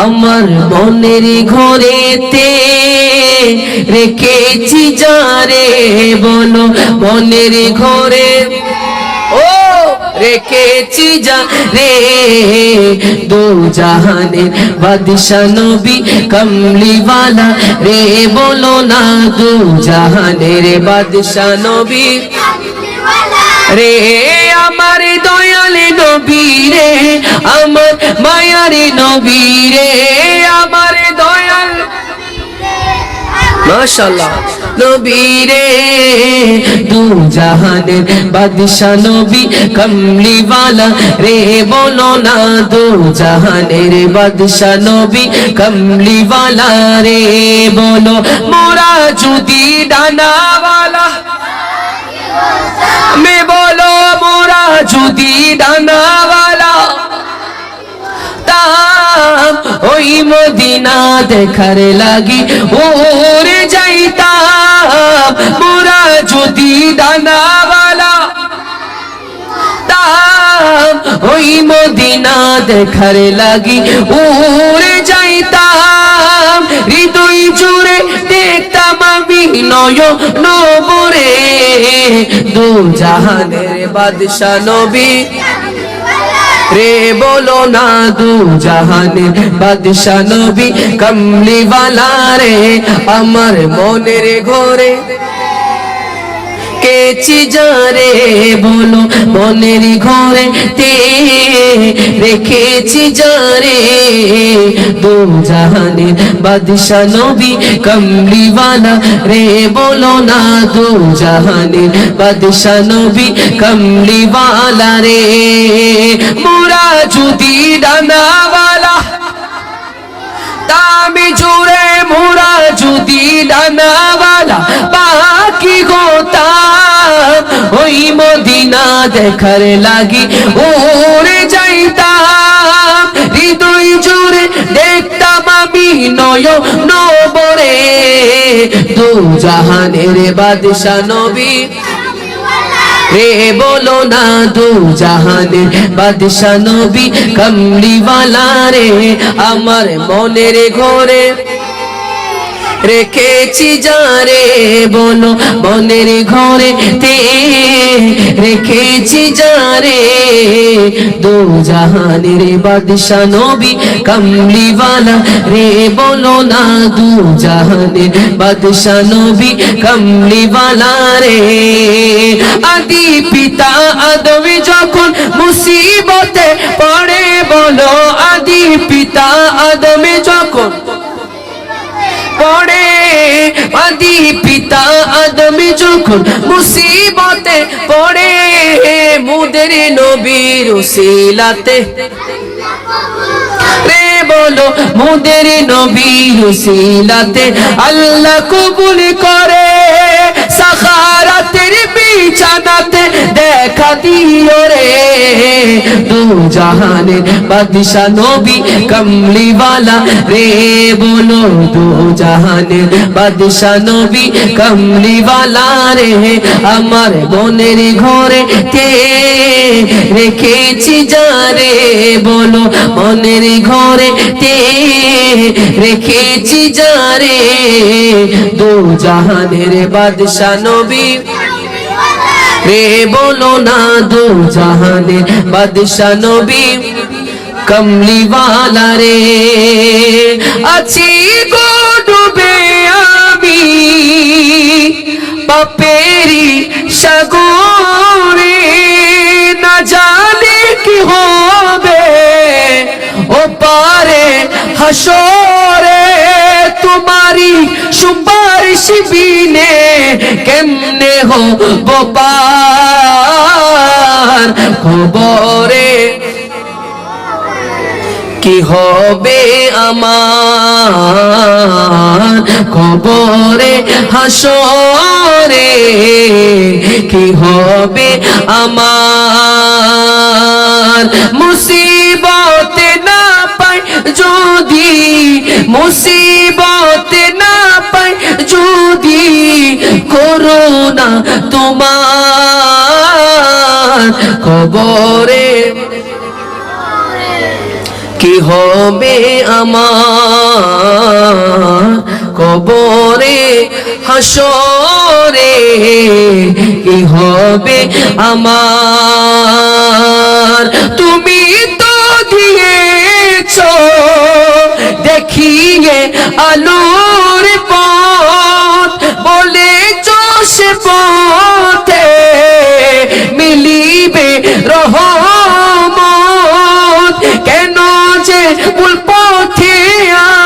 আমার মনের ঘরেতে রেখেছি যারে, বলো মনের ঘরে ও রেখেছি যারে, দো জাহানের বাদশা নবী কমলিওয়ালা রে, বলো না দো জাহানের বাদশা নবী রে, আমার দয়াল নবী রে, আমার মায়ার নবী রে, আমার দয়াল মাশাআল্লাহ নবী রে, দু জাহানের বাদশা নবী কমলিওয়ালা রে, বলো না দু জাহানের বাদশা নবী কমলিওয়ালা রে, বলো মোরা যদি ডানাওয়ালা মে, বলো মোরা যদি ডানাওয়ালা তাম, ওই মদিনা দেখার লাগি ওরে যাইতাম, মোরা যদি ডানাওয়ালা তাম, ওই মদিনা দেখার লাগি ওরে যাইতাম, হৃদয় জুড়ে দেখতাম আমি নয়ন ভরে, দু জাহানের বাদশা নবী রে, বলো না দু জাহানের বাদশা নবী কমলিওয়ালা রে, আমার মনের ঘরে রেখেছি যারে, বলো মনের ঘরে তে রেখেছি যারে, দু জাহানের বাদশা নবী কমলিওয়ালা রে, বলো না দু জাহানের বাদশা নবী কমলিওয়ালা রে, মোরা যদি ডানাওয়ালা দামি জুড়ে, মোরা যদি ডানাওয়ালা বাকি গোতাম, ওই মদিনা দেখার লাগি ওরে যাইতাম, হৃদয় জুড়ে দেখতাম আমি নয়ন ভরে, দু জাহানের বাদশা নবী রে, বলো না দু জাহানের বাদশা নবী কমলিওয়ালা রে, আমার মনের ঘরে রেখেছি যারে, বলো মনের ঘরে তে রেখেছি যারে, দু জাহানের বাদশা নবী কমলিওয়ালা রে, বলো না দু জাহানের বাদশা নবী কমলিওয়ালা রে, আদি পিতা আদম যখন মুসিবতে পড়ে, বলো আদি পিতা আদম যখন পড়ে, আদি পিতা আদম যখন মুসিবতে পড়ে, মুদের নবীর উসিলাতে রে, বলো মুদের নবীর উসিলাতে আল্লাহ কবুল করে, সাখারাতের বিছানাতে দেখা দিও রে, দু জাহানের বাদশা নবী কমলিওয়ালা রে, বলো দু জাহানের বাদশা নবী কমলিওয়ালা রে, আমার মনের ঘরে তে রেখেছি যারে, বলো মনের ঘরে তে রেখেছি যারে, দু জাহানের বাদশা নবী রে, বলো না দু জাহানের বাদশা নবী কমলিওয়ালা রে, আছি গো ডুবে আমি পাপেরি সাগরে, না জানি কি হবে ও পারে হাসরে, তোমারি সুপারিশ বিনে কেমনে হব পার, খবরে কি হবে আমার, খবরে হাসরে কি হবে আমার, মুসিবতে না পাই যদি, মুসিবতে না পাই যদি, করুণা তোমার, খবরে কি হবে আমার কবরে হাসরে, কি হবে আমার। তুমি তো দিয়েছো দেখিয়ে আলোর পথ, বলেছো সে পথে মিলিবে রহমত। কেন যে ভুল পথে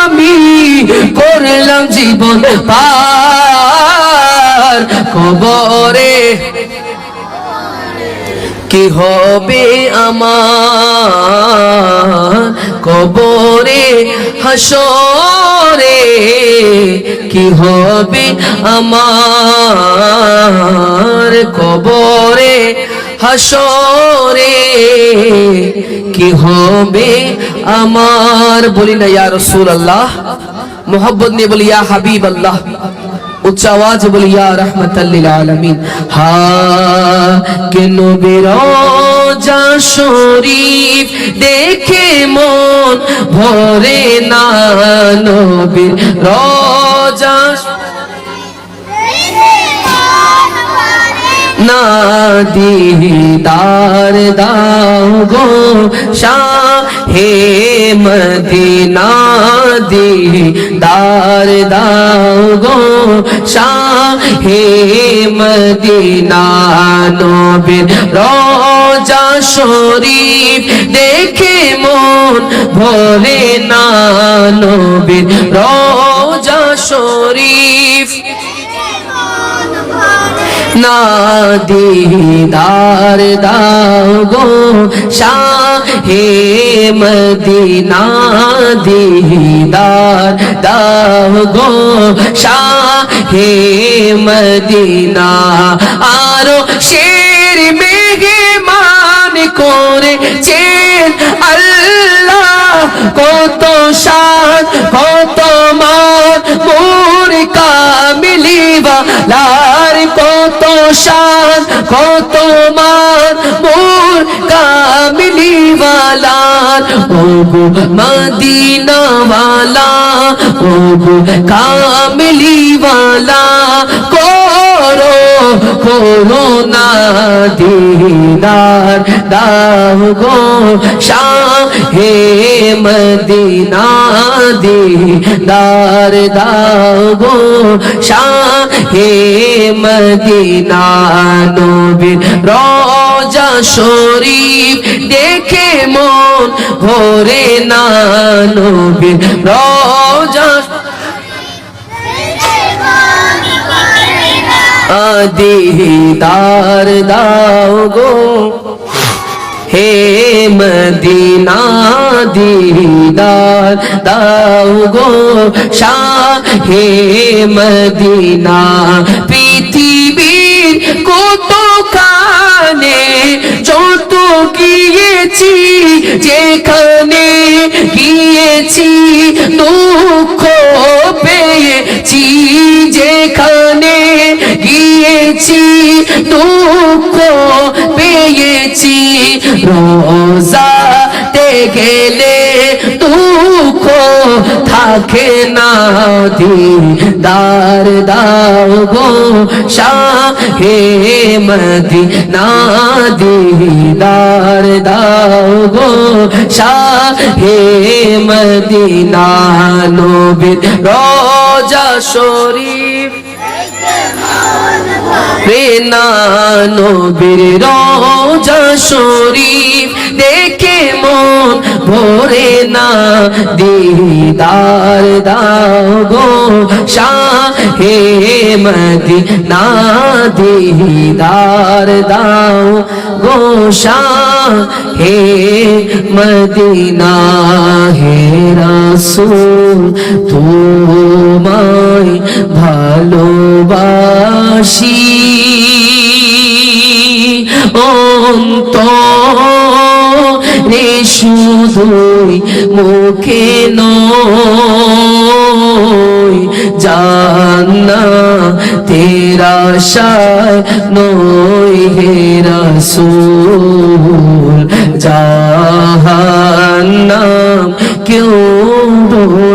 আমি করলাম জীবন পার, কবরে কি হবে আমার কবরে হাসরে, কি হবে আমার কবরে হাসরে, কি হবে আমার। বলি না ইয়া রাসূলুল্লাহ, মোহাব্বত নিয়ে বলি ইয়া হাবিবাল্লাহ, উচ্চ আওয়াজ বলি ইয়া রাহমাতাল লিল আলামিন। হা কে নবীর রওজা শরীফ দেখে মন ভরে না, নবীর রওজা না দিদার দাও গো শাহে মদিনা, দিদার দাও গো শাহে মদিনা। নবীর রওজা শরীফ দেখে মন ভরে না, নবীর রওজা শরীফ না দিদার দাও গো শাহে মদিনা, দিদার দাও গো শাহে মদিনা। আরো শের মেহমান করেছেন আল্লাহ, কত শান কত মান মোর কামিলিওয়ালার, কত শান কত মান মোর কামিলিওয়ালার। ওগো মদিনাওয়ালা, ওগো কামিলিওয়ালা, করো করুণা দিদার দাও গো শাহে মদিনা, দিদার দাও গো শাহে মদিনা। নবীর রওজা শরীফ দেখে মন ভরে না, নবীর রওজা দিদার দাও গো হে মদিনা, দিদার দাও গো শাহে মদিনা। পৃথিবীর কত কানে যত গিয়েছি, যেখানে গিয়েছি দুঃখ পেয়েছি, যেখানে গিয়েছি দুঃখ পেয়েছি। রোজাতে গেলে দুঃখ থাকে না, দিদার দাও গো শাহে মদিনা, দিদার দাও গো শাহে মদিনা। নবীর রওজা শরীফ না, নবীর রওজা শরীফ দেখে মন ভরে না, দিদার দাও গো শাহে মদিনা, দিদার দাও গো শাহে মদিনা। হে রাসূল তোমায় ভালোবাসি, অন্তরে শুধুই মুখে নয়, জান্নাতের আশায় নয় হে রাসূল, জাহান্নাম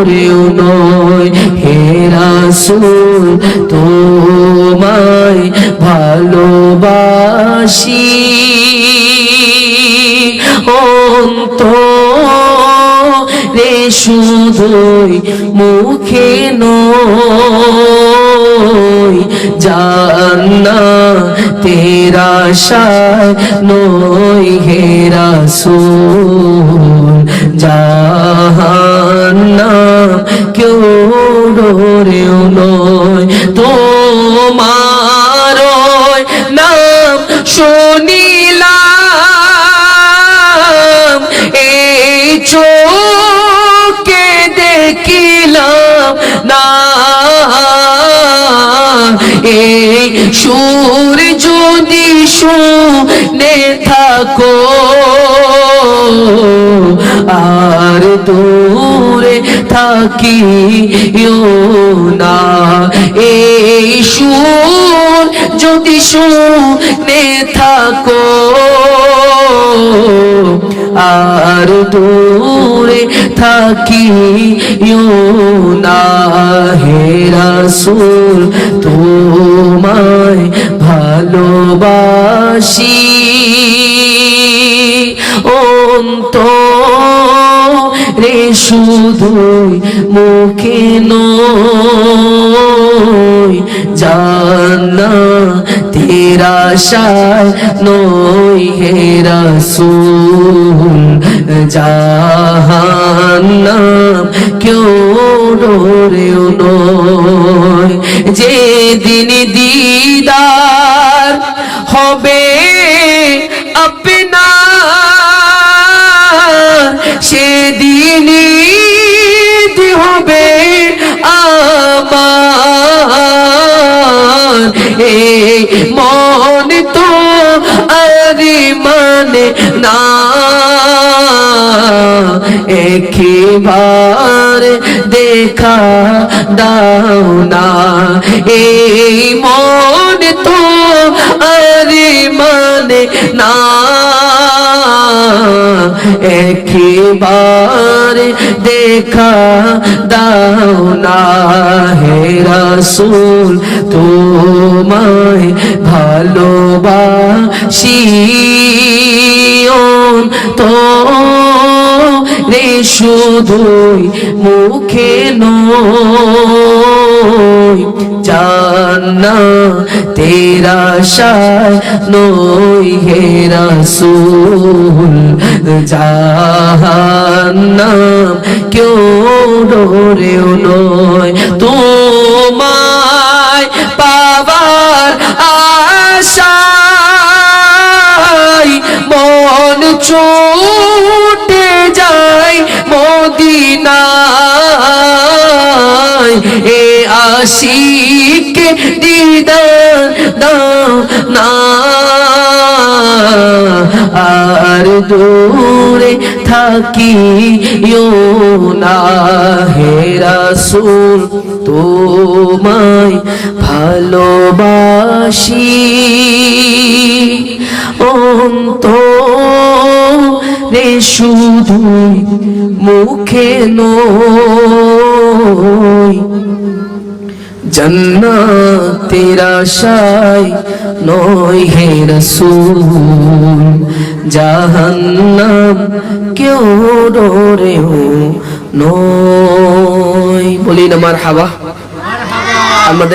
ডোরেও নয় হে রাসূল তোমায় ভালোবাসি অন্তরে শুধুই মুখে নয় জান্নাতের আশায় নয় হে রাসূল জাহান্নাম কেউ ডোরেও নয় তোমার নাম শুনিলাম এই চোখে দেখিলাম না এই সুর যদি শুনে থাকো আর দূরে থাকিও না এই সুর যদি শুনে থাকো আর দূরে থাকিও না হে রাসূল তোমায় ভালোবাসি অন্তরে শুধুই মুখে নয় জান্নাতের আশায় নয় হে রাসূল জাহান্নাম কেউ ডোরেও নয় যেদিন দিদার হবে আপনার সেদিনই হবে আমার এই মন তো আরে মানে না একেবারে দেখা দাও না এই মন তো আরে মানে না একেবারে দেখা দাও না হে রাসূল তোমায় ভালোবাসি অন্তরে শুধুই মুখে নয় জান্নাতের আশায় নয় হে রাসূল জাহান্নাম কেউ ডোরেও নয় তোমায় পাবার আশায় মন ছুটে যায় মদিনায় এ আশিক দিদার দাও না আর দূরে থাকিও না হে রাসূল তোমায় ভালোবাসি অন্তরে শুধুই মুখে নয় জান্নাতের আশায় নয় হে রাসূল জাহান্নাম কেউ ডোরেও নয় বলি না মারহাবা। আমাদের